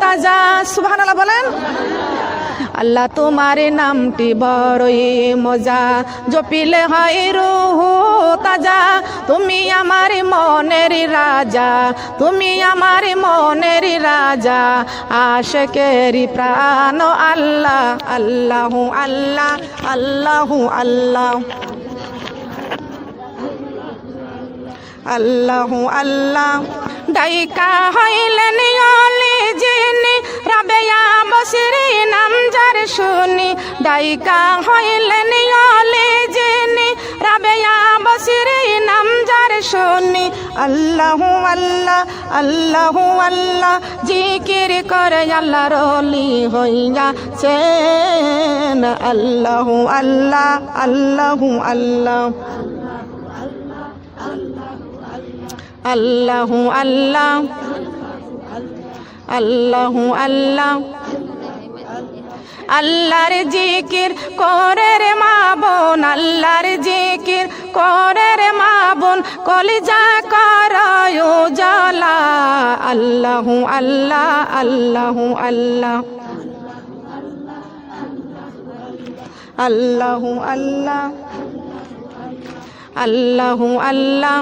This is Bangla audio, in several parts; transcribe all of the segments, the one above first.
তাজা। সুবহানাল্লাহ বলেন। আল্লাহ তোমার নামটি বড়ই মজা, জপিলে হয় রূহ তাজা। তুমি আমার মনের রাজা, তুমি আমার মনের রাজা, আশিকেরি প্রাণ আল্লাহ। আল্লাহু আল্লাহ, আল্লাহু আল্লাহ, আল্লাহু আল্লাহ। ডাইকা হইলেন অলি যিনি, রাবেয়া বসরি নাম যার শুনি। ডাইকা হইলেন অলি যিনি, রাবেয়া বসরি নাম যার শুনি। আল্লাহু আল্লাহ, আল্লাহু আল্লাহ, জিকির করে আল্লাহর অলি হইয়াছেন। আল্লাহু আল্লাহ, আল্লাহু আল্লাহ, আল্লাহু আল্লাহ, আল্লাহু আল্লাহ। আল্লাহর জিকির করে রে মা বোন, আল্লাহর জিকির করে রে মা বোন, কলিজা করয় উজালা। আল্লাহু আল্লাহ, আল্লাহু আল্লাহ, আল্লাহু আল্লাহ, আল্লাহু আল্লাহ।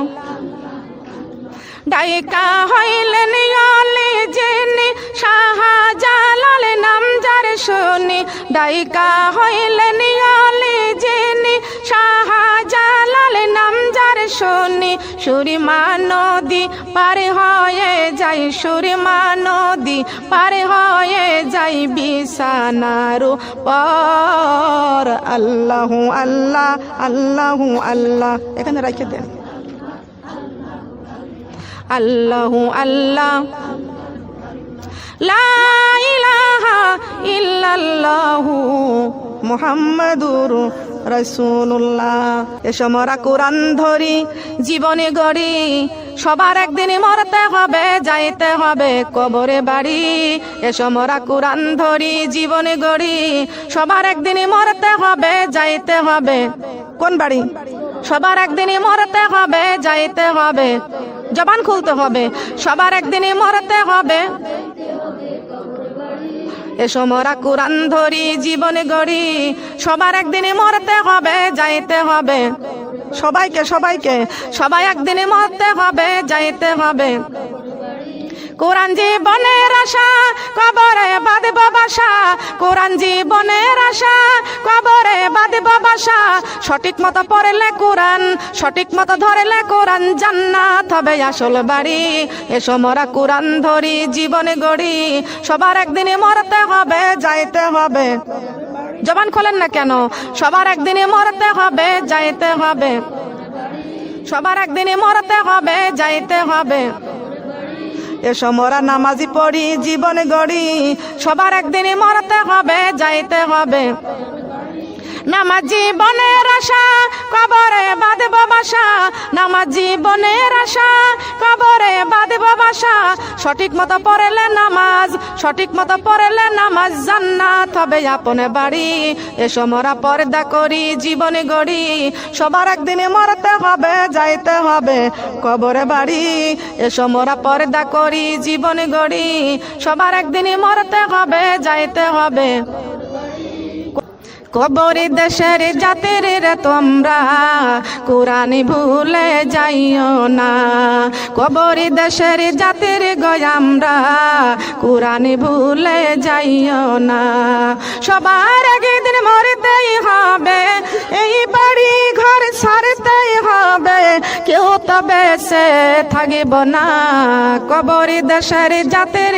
ডাইকা হইলেন অলি যিনি, শাহজালাল নাম যার শুনি। ডাইকা হইলেন অলি যিনি, শাহজালাল নাম যার শুনি। সুরমা নদী পার হয়ে যাই, সুরমা নদী পার হয়ে যাই বিছানার পর। আল্লাহু আল্লাহ, আল্লাহু আল্লাহ। এখানে রেখে দেন। আল্লাহু আল্লাহ, লা ইলাহা ইল্লাল্লাহু মুহাম্মাদুর রাসূলুল্লাহ। এসো মোরা কোরআন ধরি, জীবনে গড়ি, সবার একদিন মরতে হবে, যাইতে হবে কবরে বাড়ি। এসো মোরা কোরআন ধরি, জীবনে গড়ি, সবার একদিন মরতে হবে, যাইতে হবে কোন বাড়ি? সবার একদিন মরতে হবে, যাইতে হবে, জবান খুলতে হবে, সবার একদিনই মরতে হবে। এসো মোরা কোরআন ধরি, জীবনে গড়ি, সবার একদিনই মরতে হবে, যাইতে হবে। সবাইকে সবাইকে, সবাই একদিনই মরতে হবে, যাইতে হবে। কোরআন জীবনের আশা, কবরে বাঁধব বাসা। কোরআন জীবনের আশা, কবরে বাঁধব বাসা। সঠিক মতো পড়লে কোরআন, সঠিক মতো ধরলে কোরআন, জান্নাত হবে আসল বাড়ি। এসো মোরা কোরআন ধরি, জীবনে গড়ি, সবার একদিনই মরতে হবে, যাইতে হবে। জবান খোলেন না কেন? সবার একদিনই মরতে হবে, যাইতে হবে, সবার একদিনই মরতে হবে, যাইতে হবে। এসো মোরা নামাজি পড়ি, জীবনে গড়ি, সবার একদিনই মরতে হবে, যাইতে হবে। নামাজ জীবনের আশা, কবরে বাঁধব বাসা। নামাজ জীবনের আশা, কবরে বাঁধব বাসা। সঠিক মতো পড়লে নামাজ, সঠিক মতো পড়লে নামাজ, জান্নাত হবে আপনে বাড়ি। এসো মোরা পর্দা করি, জীবনে গড়ি, সবার একদিনে মরতে হবে, যাইতে হবে কবরে বাড়ি। এসো মোরা পর্দা করি, জীবনে গড়ি, সবার একদিনে মরতে হবে, যাইতে হবে। কবর দেশের জাতির রে তোমরা, কোরআন ভুলে যাইও না। কবর দেশের জাতির গয়ামরা, কোরআন ভুলে যাইও না। সবার একদিন মরতেই হবে, এই বাড়ি ঘর ছাড়তেই হবে, কেউ তো বেঁচে থাকিব না। কবর দেশের জাতির